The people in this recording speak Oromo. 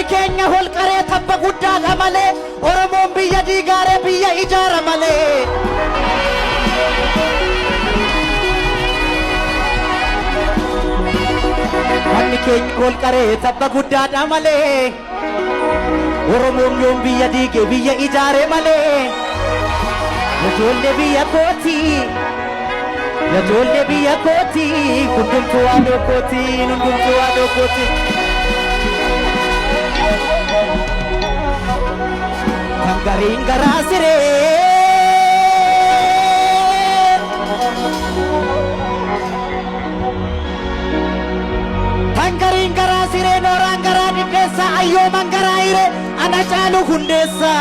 keenya hol qaree tabba guddaadha malee Oromoon biyya diigaaree biyya ijaara malee Manni keenya hol qaree tabba guddaadha malee Oromoon yoom biyya diige biyya ijaare malee Ijoollee biyya kooti Ijoollee biyya kooti hundumtuu waadoo kooti hundumtuu waadoo kooti Kan gariin garaa siree Kan gariin garaa siree nooraan garaa diddeessa ayyooman garaa hire ana caalu hundeessa